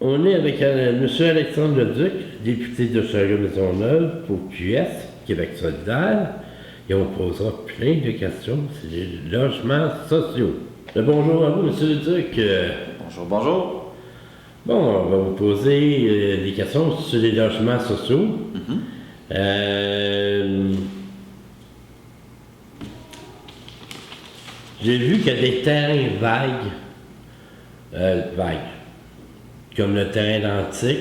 On est avec M. Alexandre Leduc, député de Châteauguay-Maisonneuve pour QS, Québec solidaire, et on posera plein de questions sur les logements sociaux. Bonjour à vous, M. Leduc. Bonjour, bonjour. Bon, on va vous poser des questions sur les logements sociaux. J'ai vu qu'il y a des terrains vagues, comme le terrain d'Antique.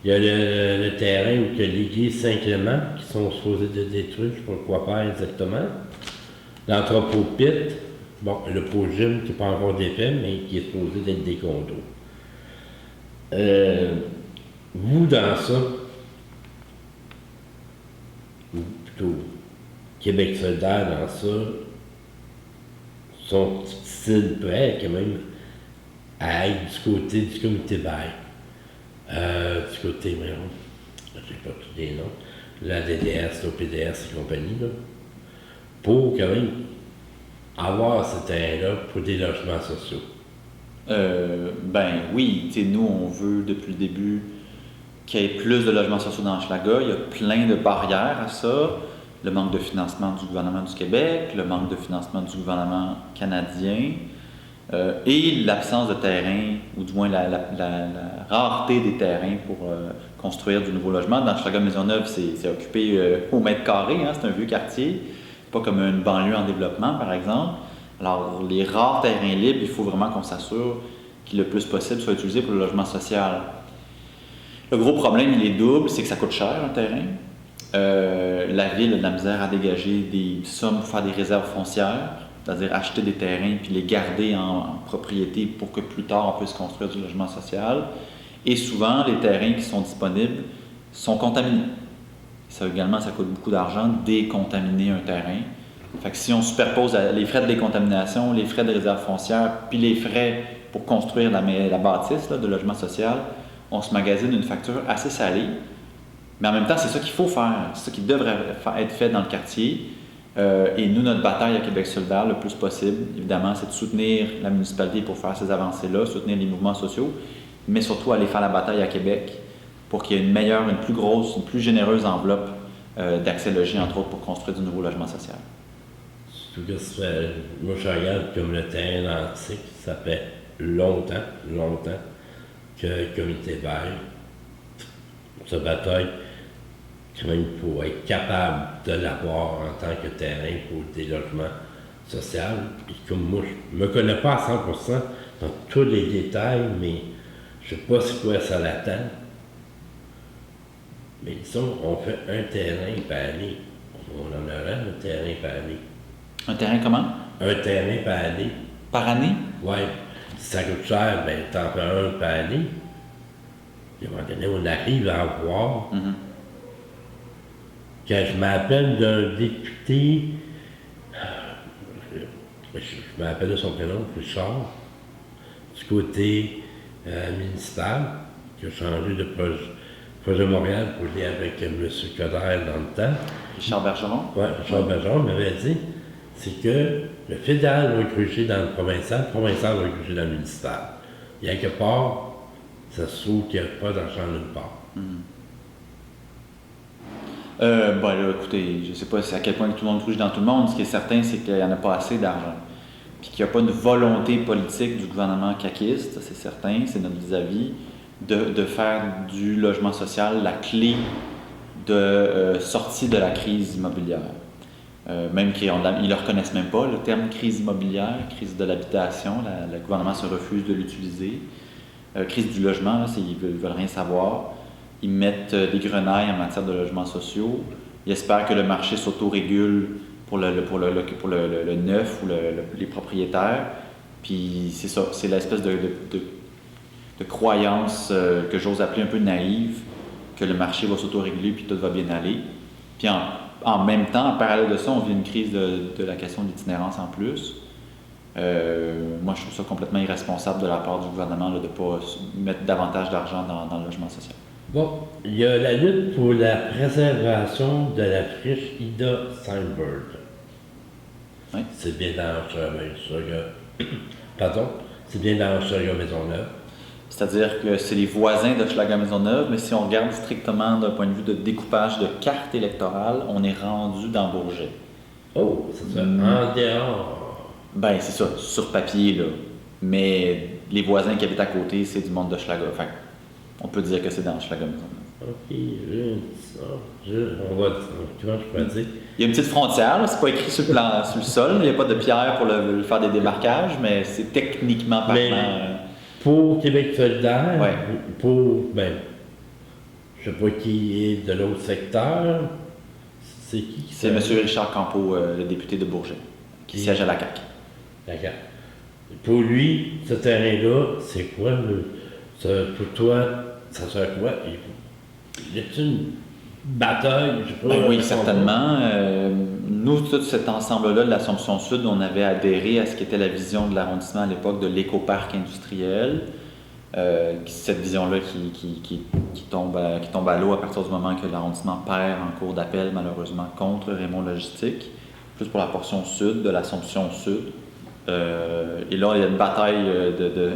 Il y a le terrain où il y a l'église Saint-Clément qui sont supposés de détruire, je ne sais pas quoi faire exactement. L'entrepôt-pit, bon, le pot gym qui n'est pas encore défait, mais qui est supposé d'être des condos. Vous, dans ça, ou plutôt Québec solidaire dans ça, sont-ils prêts quand même à être du côté du comité vert, du côté, je ne sais pas tous les noms, la DDS, l'OPDS et compagnie, là, pour quand même avoir ce terrain-là pour des logements sociaux? Ben oui, nous on veut depuis le début qu'il y ait plus de logements sociaux dans Hochelaga. Il y a plein de barrières à ça. Le manque de financement du gouvernement du Québec, le manque de financement du gouvernement canadien et l'absence de terrain, ou du moins la rareté des terrains pour construire du nouveau logement. Dans Châteauguay-Maisonneuve, c'est occupé au mètre carré, hein, c'est un vieux quartier, pas comme une banlieue en développement par exemple. Alors les rares terrains libres, il faut vraiment qu'on s'assure qu'il le plus possible soit utilisé pour le logement social. Le gros problème, il est double, c'est que ça coûte cher un terrain. La ville a de la misère à dégager des sommes pour faire des réserves foncières, c'est-à-dire acheter des terrains puis les garder en propriété pour que plus tard on puisse construire du logement social. Et souvent, les terrains qui sont disponibles sont contaminés. Ça également, ça coûte beaucoup d'argent décontaminer un terrain. Fait que si on superpose les frais de décontamination, les frais de réserve foncière, puis les frais pour construire la bâtisse là, de logement social, on se magasine une facture assez salée. Mais en même temps, c'est ça qu'il faut faire, c'est ça qui devrait être fait dans le quartier. Et nous, notre bataille à Québec solidaire, le plus possible, évidemment, c'est de soutenir la municipalité pour faire ces avancées-là, soutenir les mouvements sociaux, mais surtout aller faire la bataille à Québec pour qu'il y ait une meilleure, une plus grosse, une plus généreuse enveloppe d'accès logis, entre autres, pour construire du nouveau logement social. Surtout que moi, je regarde comme le terrain d'Antique, ça fait longtemps que le comité vert se bataille quand même pour être capable de l'avoir en tant que terrain pour des logements sociaux. Puis comme moi, je ne me connais pas à 100% dans tous les détails, mais je ne sais pas c'est quoi ça l'attend. Mais disons, on fait un terrain par année. On en aurait un terrain par année. Un terrain comment? Un terrain par année. Par année? Oui. Si ça coûte cher, ben t'en fais un par année. Puis à un moment donné, on arrive à avoir. Quand je m'appelle d'un député, je m'appelle de son prénom, Richard, du côté municipal, qui a changé de projet Montréal pour aller avec M. Coderre dans le temps. Richard Bergeron? Oui, Richard Bergeron m'avait dit, c'est que le fédéral va gruger dans le provincial va gruger dans le municipal. Il y a quelque part, ça se trouve qu'il n'y a pas d'argent nulle part. Ben là, écoutez, je ne sais pas à quel point tout le monde touche dans tout le monde. Ce qui est certain, c'est qu'il n'y en a pas assez d'argent. Puis qu'il n'y a pas une volonté politique du gouvernement caquiste, c'est certain, c'est notre vis-à-vis, de faire du logement social la clé de sortie de la crise immobilière. Même qu'ils ne le reconnaissent même pas, le terme crise immobilière, crise de l'habitation, le gouvernement se refuse de l'utiliser. Crise du logement, là, ils ne veulent rien savoir. Ils mettent des grenailles en matière de logements sociaux. Ils espèrent que le marché s'autorégule pour le neuf ou les propriétaires. Puis c'est ça, c'est l'espèce de croyance que j'ose appeler un peu naïve, que le marché va s'autoréguler puis tout va bien aller. Puis en même temps, en parallèle de ça, on vit une crise de la question de l'itinérance en plus. Moi, je trouve ça complètement irresponsable de la part du gouvernement là, de ne pas mettre davantage d'argent dans le logement social. Bon, il y a la lutte pour la préservation de la friche Ida Steinberg. Oui. C'est bien dans Pardon? C'est bien dans Châteauguay-Maisonneuve. C'est-à-dire que c'est les voisins d'Hochelaga-Maisonneuve, mais si on regarde strictement d'un point de vue de découpage de carte électorale, on est rendu dans Bourget. Oh, c'est ça. En dehors. Ben, c'est ça, sur papier, là. Mais les voisins qui habitent à côté, c'est du monde d'Hochelaga. Enfin, on peut dire que c'est dans Hochelaga-Maisonneuve. Ok, on va. Comment je peux dire? Il y a une petite frontière, là, c'est pas écrit sur le sol, il n'y a pas de pierre pour faire des démarquages, mais c'est techniquement parlant. Mais pour Québec solidaire, Ouais. je sais pas qui est de l'autre secteur. C'est qui C'est M. Richard Campeau, le député de Bourget, qui siège à la CAQ. D'accord. Pour lui, ce terrain-là, c'est quoi? Pour toi, ça sert à quoi? Y a-t-il une bataille? Je sais pas. Ben oui, certainement. Nous, tout cet ensemble-là de l'Assomption Sud, on avait adhéré à ce qui était la vision de l'arrondissement à l'époque de l'écoparc industriel. Cette vision-là qui tombe à l'eau à partir du moment que l'arrondissement perd en cours d'appel, malheureusement, contre Raymond Logistique, plus pour la portion sud de l'Assomption Sud. Et là, il y a une bataille de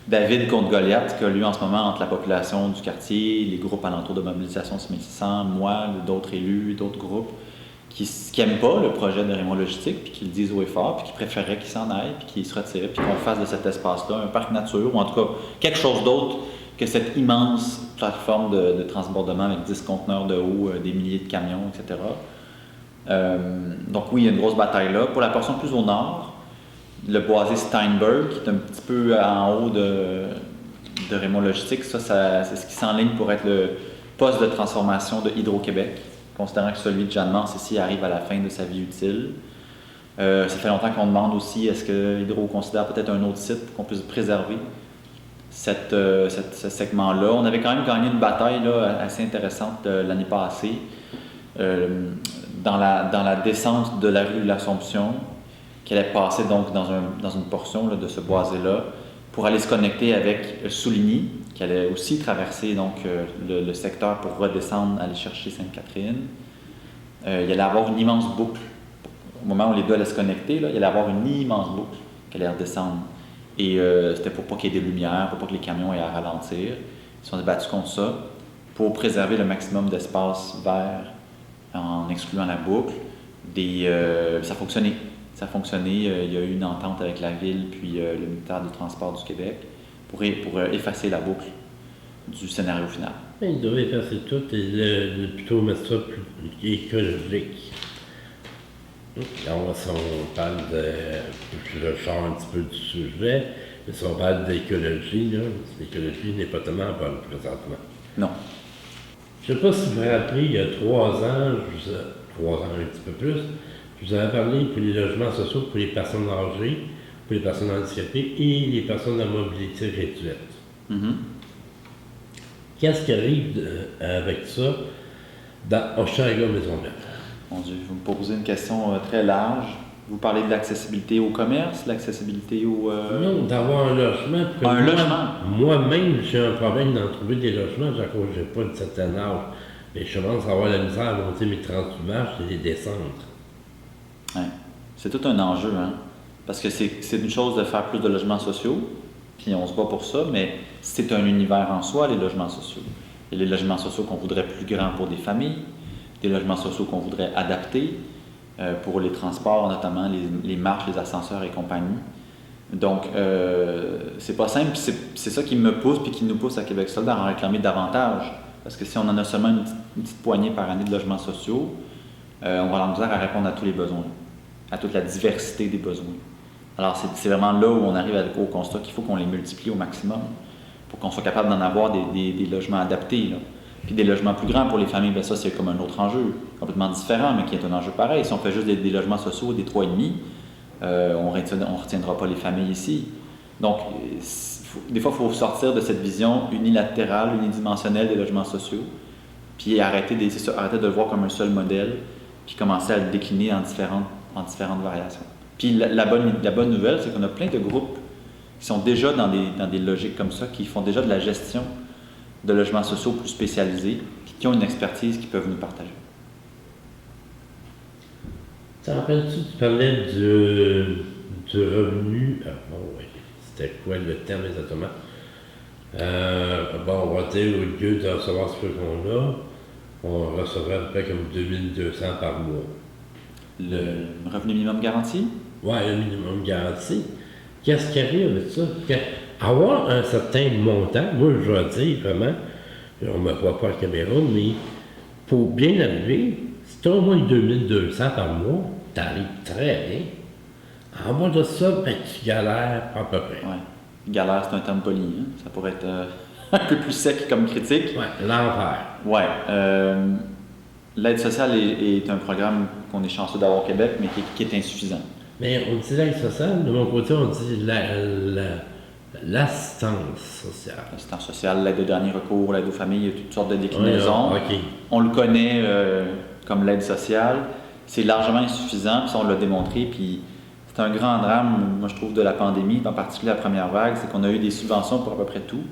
David contre Goliath qui a lieu en ce moment entre la population du quartier, les groupes alentours de mobilisation 6600, moi, d'autres élus, d'autres groupes qui n'aiment pas le projet de Raymond Logistique, puis qui le disent haut et fort, puis qui préféreraient qu'il s'en aille, puis qu'il se retire, puis qu'on fasse de cet espace-là un parc nature, ou en tout cas quelque chose d'autre que cette immense plateforme de transbordement avec 10 conteneurs de haut, des milliers de camions, etc. Donc oui, il y a une grosse bataille là. Pour la portion plus au nord, le boisé Steinberg, qui est un petit peu en haut de Raymond Logistique, ça c'est ce qui s'enligne pour être le poste de transformation de Hydro-Québec, considérant que celui de Jeanne Mance ici arrive à la fin de sa vie utile. Ça fait longtemps qu'on demande aussi, est-ce que Hydro considère peut-être un autre site pour qu'on puisse préserver ce segment-là. On avait quand même gagné une bataille là, assez intéressante l'année passée dans la descente de la rue de l'Assomption, qui allait passer donc dans une portion là, de ce boisé-là pour aller se connecter avec Souligny, qui allait aussi traverser donc, le secteur pour redescendre, aller chercher Sainte-Catherine. Il allait avoir une immense boucle. Au moment où les deux allaient se connecter, là, il allait avoir une immense boucle qui allait redescendre. Et c'était pour pas qu'il y ait des lumières, pour pas que les camions aient à ralentir. Ils se sont débattus contre ça pour préserver le maximum d'espace vert en excluant la boucle. Ça fonctionnait. Ça a fonctionné. Il y a eu une entente avec la ville puis le ministère du Transport du Québec pour effacer la boucle du scénario final. Il devait effacer tout et plutôt mettre ça plus écologique. On parle de. Je sors un petit peu du sujet, mais si on parle d'écologie, l'écologie n'est pas tellement bonne présentement. Non. Je ne sais pas si vous vous rappelez, il y a 3 ans, 3 ans un petit peu plus, je vous avais parlé pour les logements sociaux pour les personnes âgées, pour les personnes handicapées et les personnes à mobilité réduite. Mm-hmm. Qu'est-ce qui arrive avec ça dans Hochelaga-Maisonneuve? Mon Dieu, vous me posez une question très large. Vous parlez de l'accessibilité au commerce, l'accessibilité au... Non, d'avoir un logement. Logement? Moi-même, j'ai un problème d'en trouver des logements, à cause que je n'ai pas une certaine âge. Mais je commence à avoir la misère à monter mes 38 marches et les descendre. Ouais. C'est tout un enjeu, hein? Parce que c'est une chose de faire plus de logements sociaux, puis on se bat pour ça, mais c'est un univers en soi, les logements sociaux. Il y a les logements sociaux qu'on voudrait plus grands pour des familles, des logements sociaux qu'on voudrait adapter pour les transports, notamment les marches, les ascenseurs et compagnie. Donc, c'est pas simple, c'est ça qui me pousse puis qui nous pousse à Québec solidaire à en réclamer davantage. Parce que si on en a seulement une petite poignée par année de logements sociaux, on va avoir la misère à répondre à tous les besoins, à toute la diversité des besoins. Alors, c'est vraiment là où on arrive au constat qu'il faut qu'on les multiplie au maximum pour qu'on soit capable d'en avoir des logements adaptés. Là. Puis des logements plus grands pour les familles, bien ça, c'est comme un autre enjeu, complètement différent, mais qui est un enjeu pareil. Si on fait juste des logements sociaux, des 3,5, on ne retiendra pas les familles ici. Donc, des fois, il faut sortir de cette vision unilatérale, unidimensionnelle des logements sociaux, puis arrêter de le voir comme un seul modèle, puis commencer à le décliner en différentes variations. Puis la bonne nouvelle, c'est qu'on a plein de groupes qui sont déjà dans des logiques comme ça, qui font déjà de la gestion de logements sociaux plus spécialisés, puis qui ont une expertise qu'ils peuvent nous partager. Tu te rappelles-tu, tu parlais du revenu. Ah bon, oui. C'était quoi le terme exactement? Bon, on va dire, au lieu de recevoir ce qu'on a, on recevrait à peu près comme 2200 par mois. Le revenu minimum garanti? Ouais, le minimum garanti. Qu'est-ce qui arrive avec ça? Avoir un certain montant, moi je vais dire vraiment, on ne me voit pas à la caméra, mais pour bien arriver, si tu as au moins 2200 par mois, tu arrives très bien. En bas de ça, ben, tu galères à peu près. Ouais. Galère, c'est un terme poli. Hein? Ça pourrait être un peu plus sec comme critique. Ouais, l'enfer. Ouais. L'aide sociale est un programme qu'on est chanceux d'avoir au Québec, mais qui est insuffisant. Mais on dit l'aide sociale, de mon côté, on dit l'assistance sociale. L'assistance sociale, l'aide de dernier recours, l'aide aux familles, il y a toutes sortes de déclinaisons. Ouais, OK. On le connaît comme l'aide sociale. C'est largement insuffisant, puis ça, on l'a démontré. Puis c'est un grand drame, moi je trouve, de la pandémie, en particulier la première vague, c'est qu'on a eu des subventions pour à peu près tout,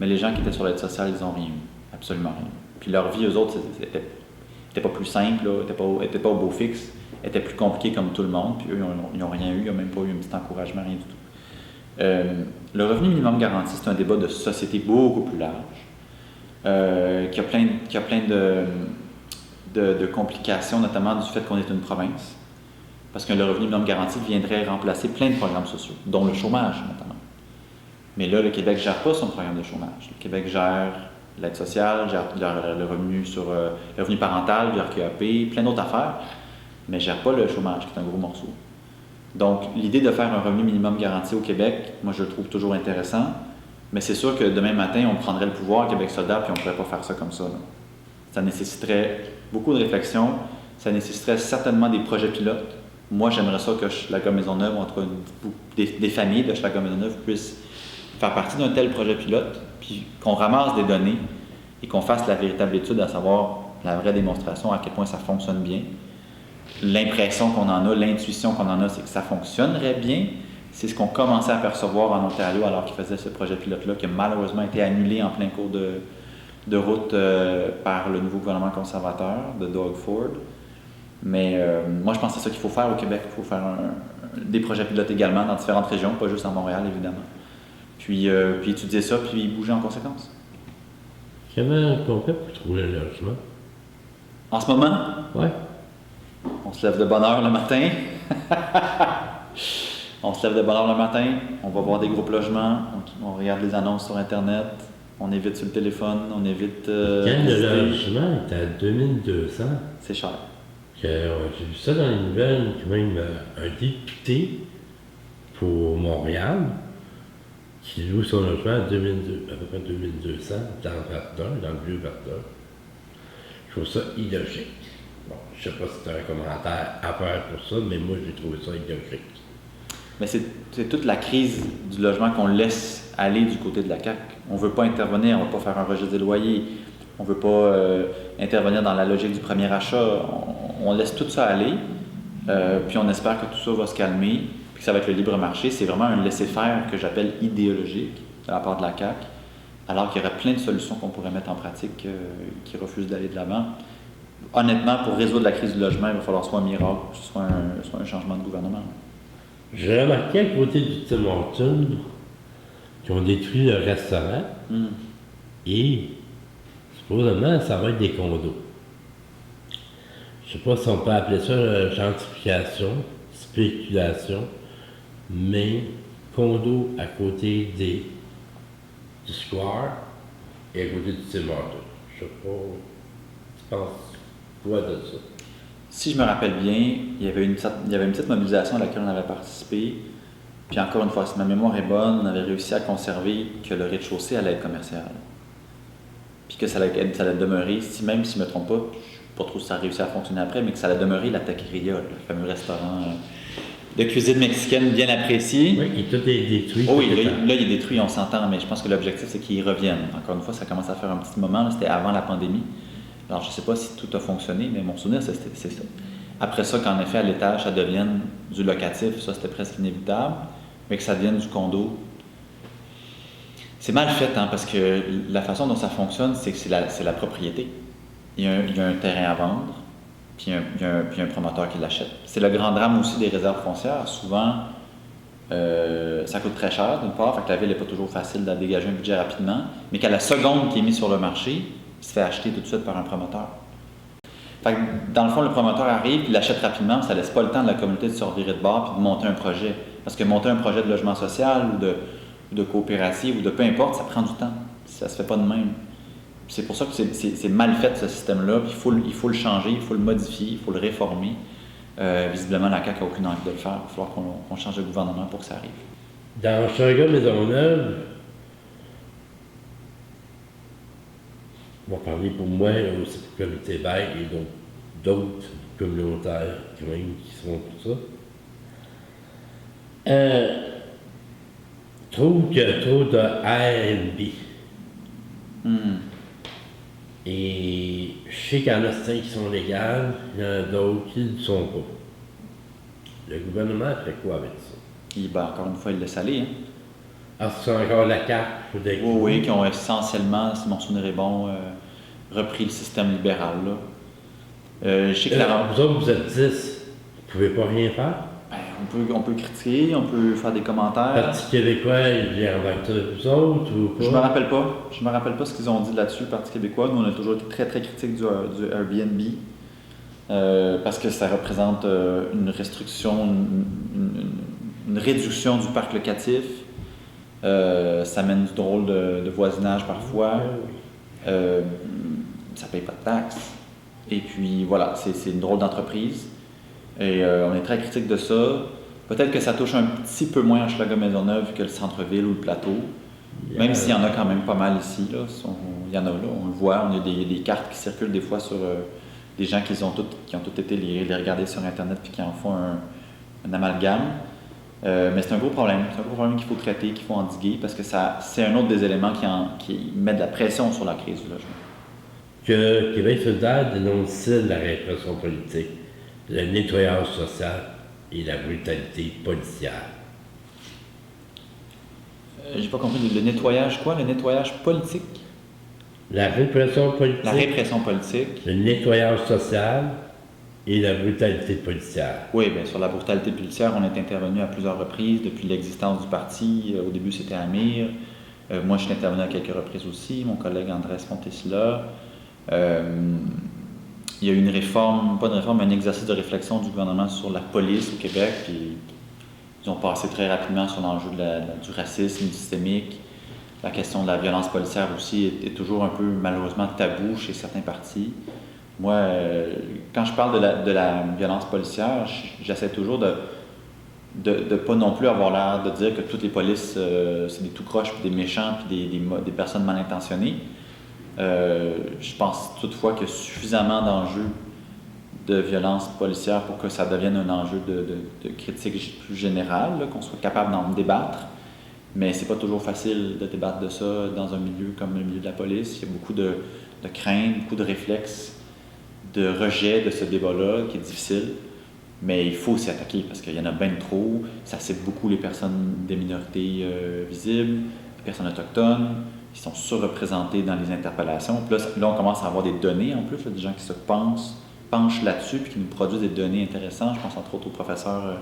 mais les gens qui étaient sur l'aide sociale, ils n'ont rien eu. Absolument rien. Puis leur vie, eux autres, n'était pas plus simple, n'était pas au beau fixe, était plus compliqué comme tout le monde, puis eux, ils n'ont rien eu, ils n'ont même pas eu un petit encouragement, rien du tout. Le revenu minimum garanti, c'est un débat de société beaucoup plus large, qui a plein de complications, notamment du fait qu'on est une province, parce que le revenu minimum garanti viendrait remplacer plein de programmes sociaux, dont le chômage notamment. Mais là, le Québec ne gère pas son programme de chômage. Le Québec gère l'aide sociale, gère le revenu parental, du RQAP, plein d'autres affaires, mais ne gère pas le chômage, qui est un gros morceau. Donc, l'idée de faire un revenu minimum garanti au Québec, moi, je le trouve toujours intéressant, mais c'est sûr que demain matin, on prendrait le pouvoir, Québec solidaire, puis on ne pourrait pas faire ça comme ça. Là. Ça nécessiterait beaucoup de réflexion, ça nécessiterait certainement des projets pilotes. Moi, j'aimerais ça que Hochelaga-Maisonneuve, entre des familles de Hochelaga-Maisonneuve puissent faire partie d'un tel projet pilote, puis qu'on ramasse des données et qu'on fasse la véritable étude, à savoir la vraie démonstration à quel point ça fonctionne bien. L'impression qu'on en a, l'intuition qu'on en a, c'est que ça fonctionnerait bien. C'est ce qu'on commençait à percevoir en Ontario alors qu'ils faisaient ce projet pilote-là, qui a malheureusement été annulé en plein cours de route par le nouveau gouvernement conservateur de Doug Ford. Mais moi, je pense que c'est ça qu'il faut faire au Québec. Il faut faire des projets pilotes également dans différentes régions, pas juste à Montréal, évidemment. Puis étudier ça, puis bouger en conséquence. Comment on fait pour trouver un logement? En ce moment, Ouais. on se lève de bonne heure le matin. On se lève de bonne heure le matin, on va voir des groupes logements, on regarde les annonces sur Internet, on évite sur le téléphone, on évite... Quand le logement est à 2200, c'est cher. j'ai vu ça dans les nouvelles, quand même, un député pour Montréal qui loue son logement à, 2002, à peu près 2200 dans Verdun, dans le vieux Verdun. Je trouve ça illogique. Bon, je ne sais pas si tu as un commentaire à faire pour ça, mais moi, j'ai trouvé ça illogique. Mais c'est toute la crise du logement qu'on laisse aller du côté de la CAQ. On ne veut pas intervenir, on ne va pas faire un registre des loyers, on ne veut pas intervenir dans la logique du premier achat. On laisse tout ça aller, puis on espère que tout ça va se calmer, puis que ça va être le libre marché. C'est vraiment un laisser-faire que j'appelle idéologique de la part de la CAQ, alors qu'il y aurait plein de solutions qu'on pourrait mettre en pratique qui refusent d'aller de l'avant. Honnêtement, pour résoudre la crise du logement, il va falloir soit un miracle, soit un changement de gouvernement. J'ai remarqué à côté du Tim Hortons qu'ils ont détruit le restaurant et supposément ça va être des condos. Je ne sais pas si on peut appeler ça gentrification, spéculation, mais condos à côté du Square et à côté du Tim Hortons. Je ne sais pas, tu penses quoi de ça? Si je me rappelle bien, il y avait une petite mobilisation à laquelle on avait participé. Puis encore une fois, si ma mémoire est bonne, on avait réussi à conserver que le rez-de-chaussée allait être commercial. Puis que ça allait demeurer, même si je ne me trompe pas, je ne sais pas trop si ça a réussi à fonctionner après, mais que ça allait demeurer la Taqueria, le fameux restaurant de cuisine mexicaine bien apprécié. Oui, et tout est détruit. Oh oui, là, il est détruit, on s'entend, mais je pense que l'objectif, c'est qu'il revienne. Encore une fois, ça commence à faire un petit moment, c'était avant la pandémie. Alors, je ne sais pas si tout a fonctionné, mais mon souvenir, c'est ça. Après ça, qu'en effet, à l'étage, ça devienne du locatif, ça, c'était presque inévitable, mais que ça devienne du condo. C'est mal fait, hein, parce que la façon dont ça fonctionne, c'est que c'est la propriété. Il y a un terrain à vendre, puis il y a un promoteur qui l'achète. C'est le grand drame aussi des réserves foncières. Souvent, Ça coûte très cher, d'une part, fait que la ville n'est pas toujours facile de dégager un budget rapidement, mais qu'à la seconde qui est mis sur le marché, il se fait acheter tout de suite par un promoteur. Fait que, dans le fond, le promoteur arrive, il l'achète rapidement, ça ne laisse pas le temps de la communauté de se revirer de bord et de monter un projet. Parce que monter un projet de logement social ou de coopérative ou de peu importe, ça prend du temps. Ça se fait pas de même. C'est pour ça que c'est mal fait ce système-là, puis il faut le changer, il faut le modifier, il faut le réformer. Visiblement, la CAQ n'a aucune envie de le faire. Il va falloir qu'on change de gouvernement pour que ça arrive. Dans Hochelaga-Maisonneuve, on va parler pour moi aussi pour le comité bail et donc d'autres communautaires quand même qui sont pour ça. Trouve qu'il y a trop de Airbnb. Et je sais qu'il y en a certains qui sont légales, il y en a d'autres qui ne le sont pas. Le gouvernement fait quoi avec ça? Encore une fois, il laisse aller. Hein? Ah, c'est encore la carte? Oui, qui ont essentiellement, si mon souvenir est bon, repris le système libéral. Là. Je sais que vous autres, vous êtes 10, vous pouvez pas rien faire? Ben, on peut critiquer, on peut faire des commentaires. Le Parti québécois, il est avec vous autres ou pas? Je me rappelle pas ce qu'ils ont dit là-dessus, le Parti québécois. Nous, on a toujours été très, très critiques du Airbnb. Parce que ça représente une restriction, une réduction du parc locatif. Ça mène du drôle de voisinage parfois. Ça paye pas de taxes. Et puis voilà, c'est une drôle d'entreprise. Et on est très critique de ça. Peut-être que ça touche un petit peu moins Hochelaga-Maisonneuve que le centre-ville ou le plateau. Même s'il y en a quand même pas mal ici. Là. Il y en a là, on le voit. On a des cartes qui circulent des fois sur des gens qui ont tous été les regarder sur Internet puis qui en font un amalgame. Mais c'est un gros problème. C'est un gros problème qu'il faut traiter, qu'il faut endiguer parce que c'est un autre des éléments qui met de la pression sur la crise du logement. Que Québec solidaire dénonce-t-il la répression politique, le nettoyage social et la brutalité policière? J'ai pas compris. Le nettoyage quoi? Le nettoyage politique? La répression politique. La répression politique. Le nettoyage social et la brutalité policière. Oui, bien sur la brutalité policière, on est intervenu à plusieurs reprises depuis l'existence du parti. Au début, c'était Amir. Moi, je suis intervenu à quelques reprises aussi. Mon collègue Andrés Fontesilla. Il y a eu une réforme, pas de réforme, mais un exercice de réflexion du gouvernement sur la police au Québec. Puis ils ont passé très rapidement sur l'enjeu du racisme systémique. La question de la violence policière aussi est toujours un peu malheureusement tabou chez certains partis. Moi, quand je parle de la violence policière, j'essaie toujours de pas non plus avoir l'air de dire que toutes les polices, c'est des tout croches, puis des méchants, puis des personnes mal intentionnées. Je pense toutefois qu'il y a suffisamment d'enjeux de violence policière pour que ça devienne un enjeu de critique plus générale, là, qu'on soit capable d'en débattre. Mais c'est pas toujours facile de débattre de ça dans un milieu comme le milieu de la police. Il y a beaucoup de craintes, beaucoup de réflexes, de rejet de ce débat-là qui est difficile. Mais il faut s'y attaquer parce qu'il y en a bien trop. Ça cible beaucoup les personnes des minorités visibles, les personnes autochtones, qui sont surreprésentées dans les interpellations. Puis là, on commence à avoir des données en plus, là, des gens qui se penchent là-dessus puis qui nous produisent des données intéressantes. Je pense entre autres au professeur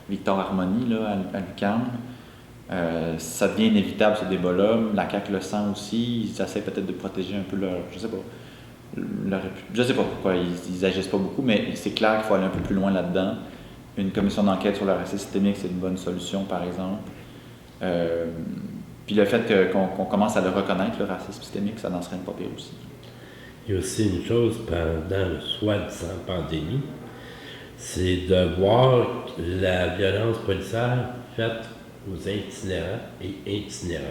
Victor Harmony là, à l'UQAM. Ça devient inévitable ce débat-là. La CAQ le sent aussi. Ils essaient peut-être de protéger un peu leur. Je sais pas pourquoi ils agissent pas beaucoup, mais c'est clair qu'il faut aller un peu plus loin là-dedans. Une commission d'enquête sur le racisme systémique, c'est une bonne solution, par exemple. Puis le fait qu'on commence à le reconnaître, le racisme systémique, ça n'en serait pas pire aussi. Il y a aussi une chose pendant le soi-disant pandémie, c'est de voir la violence policière faite aux itinérants et itinérantes.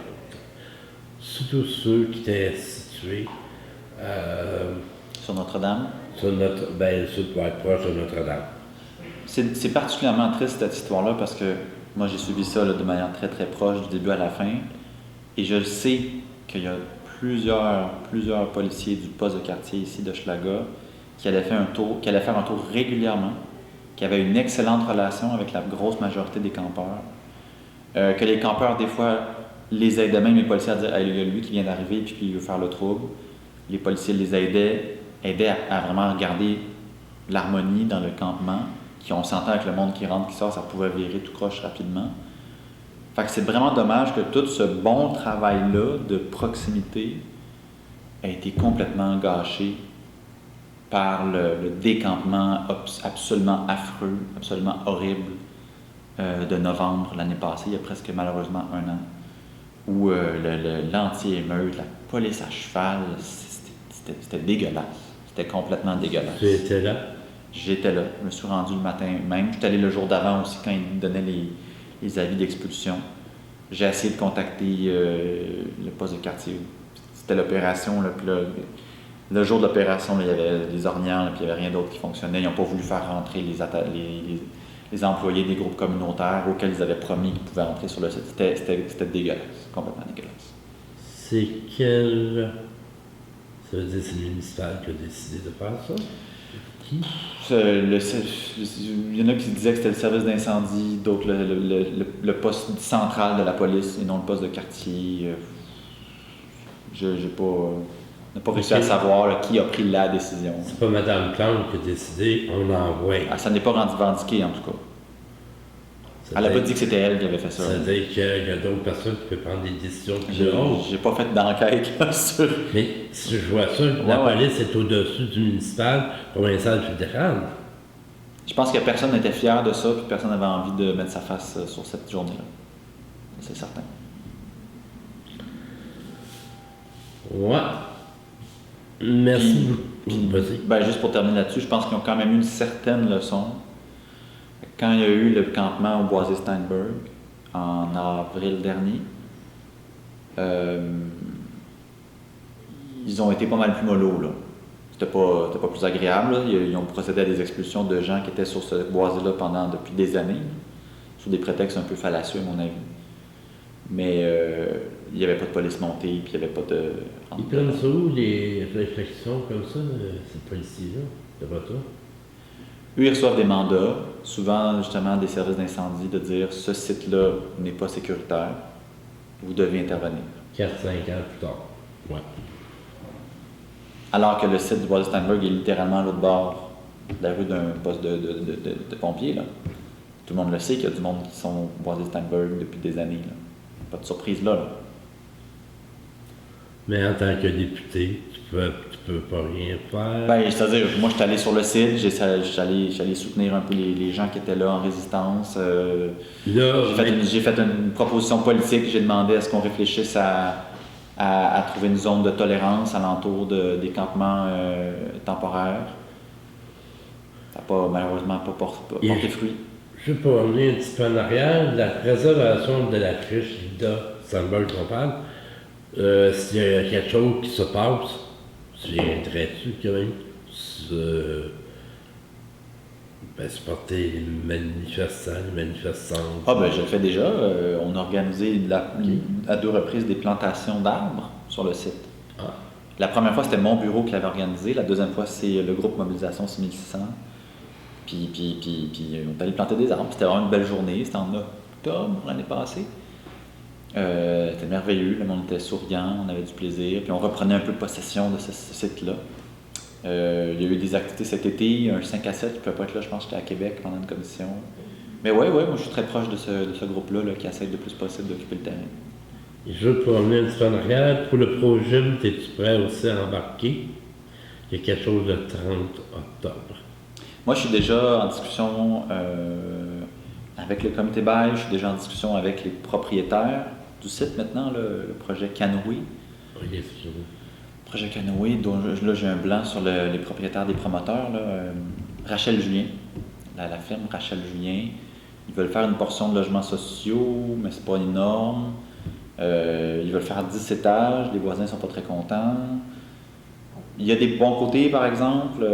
Surtout ceux qui étaient situés sur Notre-Dame? Ceux qui vont être proches de Notre-Dame. C'est particulièrement triste cette histoire-là parce que moi j'ai suivi ça là, de manière très très proche du début à la fin et je sais qu'il y a plusieurs policiers du poste de quartier ici de Hochelaga qui allaient faire un tour régulièrement, qui avaient une excellente relation avec la grosse majorité des campeurs, que les campeurs des fois les aidaient même les policiers à dire il y a lui qui vient d'arriver puis qui veut faire le trouble. Les policiers les aidaient à vraiment regarder l'harmonie dans le campement, on s'entend avec le monde qui rentre, qui sort, ça pouvait virer tout croche rapidement. Fait que c'est vraiment dommage que tout ce bon travail-là de proximité a été complètement gâché par le décampement absolument affreux, absolument horrible de novembre l'année passée, il y a presque malheureusement un an, où l'anti-émeute, la police à cheval, c'était dégueulasse. C'était complètement dégueulasse. Tu étais là? J'étais là. Je me suis rendu le matin même. J'étais allé le jour d'avant aussi quand ils donnaient les avis d'expulsion. J'ai essayé de contacter le poste de quartier. C'était l'opération. Là, puis là, le jour de l'opération, là, il y avait des ornières, là, puis il n'y avait rien d'autre qui fonctionnait. Ils n'ont pas voulu faire rentrer les employés des groupes communautaires auxquels ils avaient promis qu'ils pouvaient rentrer sur le site. C'était dégueulasse, complètement dégueulasse. C'est quel... Ça veut dire que c'est le municipal qui a décidé de faire ça? Qui? Il y en a qui disaient que c'était le service d'incendie, d'autres le poste central de la police et non le poste de quartier. Je n'ai pas réussi à savoir là, qui a pris la décision. C'est pas Mme Plante qui a décidé, on l'envoie. Ah, ça n'est pas revendiqué en tout cas. Elle n'a pas dit que c'était elle qui avait fait ça. Ça veut dire qu'il y a d'autres personnes qui peuvent prendre des décisions plus J'ai pas fait d'enquête là, sur... Mais si je vois ça, la police est au-dessus du municipal, provincial, fédéral. Je pense que personne n'était fier de ça, puis personne n'avait envie de mettre sa face sur cette journée-là. C'est certain. Ouais. Merci beaucoup. Ben, juste pour terminer là-dessus, je pense qu'ils ont quand même eu une certaine leçon. Quand il y a eu le campement au Boisé-Steinberg, en avril dernier, ils ont été pas mal plus mollo, là. C'était pas plus agréable, là. Ils ont procédé à des expulsions de gens qui étaient sur ce boisé-là depuis des années, là, sous des prétextes un peu fallacieux, à mon avis. Mais il n'y avait pas de police montée, puis il n'y avait pas de... Ils prennent ça où, les réflexions comme ça, ces policiers-là, de toi? Eux, ils reçoivent des mandats, souvent justement des services d'incendie, de dire ce site-là n'est pas sécuritaire, vous devez intervenir. 4-5 ans plus tard. Ouais. Alors que le site du Bois-de-Steinberg est littéralement à l'autre bord de la rue d'un poste de pompiers. Là. Tout le monde le sait qu'il y a du monde qui sont au Bois-de-Steinberg depuis des années. Là. Pas de surprise là. Mais en tant que député, tu peux pas rien faire. Ben, c'est-à-dire, moi, je suis allé sur le site, j'allais soutenir un peu les gens qui étaient là en résistance. J'ai fait une proposition politique, j'ai demandé à ce qu'on réfléchisse à trouver une zone de tolérance alentour des campements temporaires. Ça n'a malheureusement pas porté fruit. Je peux revenir un petit peu en arrière. La préservation de la friche Lida Steinberg qu'on parle, s'il y a quelque chose qui se passe, tu viendrais-tu quand même supporter les manifestants, les manifestantes? Ah ben je le fais déjà. On a organisé à 2 reprises des plantations d'arbres sur le site. Ah. La première fois, c'était mon bureau qui l'avait organisé. La deuxième fois, c'est le groupe Mobilisation 6600. Puis on est allé planter des arbres. C'était vraiment une belle journée. C'était en octobre l'année passée. C'était merveilleux. Le monde était souriant. On avait du plaisir. Puis on reprenait un peu possession de ce site-là. Il y a eu des activités cet été. Un 5 à 7 qui ne peut pas être là. Je pense que j'étais à Québec pendant une commission. Mais ouais, moi je suis très proche de ce groupe-là là, qui essaie le plus possible d'occuper le terrain. Je veux revenir un petit peu en arrière. Pour le projet, es-tu prêt aussi à embarquer? Il y a quelque chose le 30 octobre. Moi, je suis déjà en discussion avec le comité bail, je suis déjà en discussion avec les propriétaires du site maintenant, le projet Canoë. Oui, c'est sûr. Projet Canoë, dont là j'ai un blanc sur les propriétaires des promoteurs, là, Rachel Julien, la firme Rachel Julien. Ils veulent faire une portion de logements sociaux, mais c'est pas énorme. Ils veulent faire 10 étages, les voisins sont pas très contents. Il y a des bons côtés, par exemple.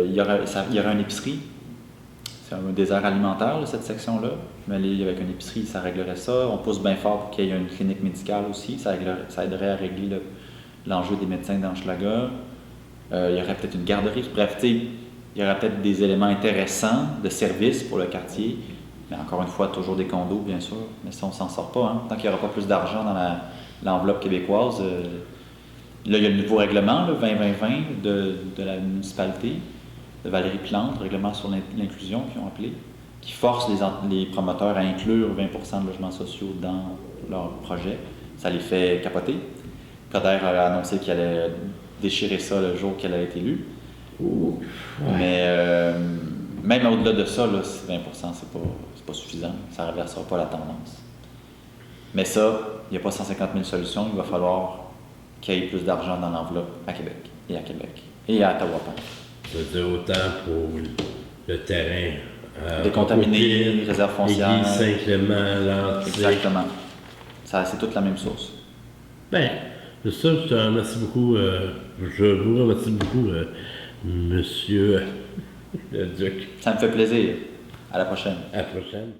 Il y aurait une épicerie. C'est un désert alimentaire, là, cette section-là. Mais avec une épicerie, ça réglerait ça. On pousse bien fort pour qu'il y ait une clinique médicale aussi. Ça aiderait à régler l'enjeu des médecins dans Hochelaga. Il y aurait peut-être une garderie. Bref, il y aurait peut-être des éléments intéressants de service pour le quartier. Mais encore une fois, toujours des condos, bien sûr. Mais ça, on s'en sort pas. Hein. Tant qu'il n'y aura pas plus d'argent dans l'enveloppe québécoise... Là, il y a le nouveau règlement, le 2020 de la municipalité, de Valérie Plante, règlement sur l'inclusion qu'ils ont appelé. qui forcent les promoteurs à inclure 20% de logements sociaux dans leur projet. Ça les fait capoter. Coder a annoncé qu'il allait déchirer ça le jour qu'elle a été élue. Ouais. Mais même au-delà de ça, là, 20%, c'est pas suffisant. Ça ne renversera pas la tendance. Mais ça, il n'y a pas 150 000 solutions. Il va falloir qu'il y ait plus d'argent dans l'enveloppe à Québec et à Ottawa. Ça veut dire autant pour le terrain. Décontaminé, réserve foncière. Église Saint-Clément, Lantique. Exactement. C'est toute la même source. Ben, c'est ça, je te remercie beaucoup. Je vous remercie beaucoup, monsieur le Duc. Ça me fait plaisir. À la prochaine. À la prochaine.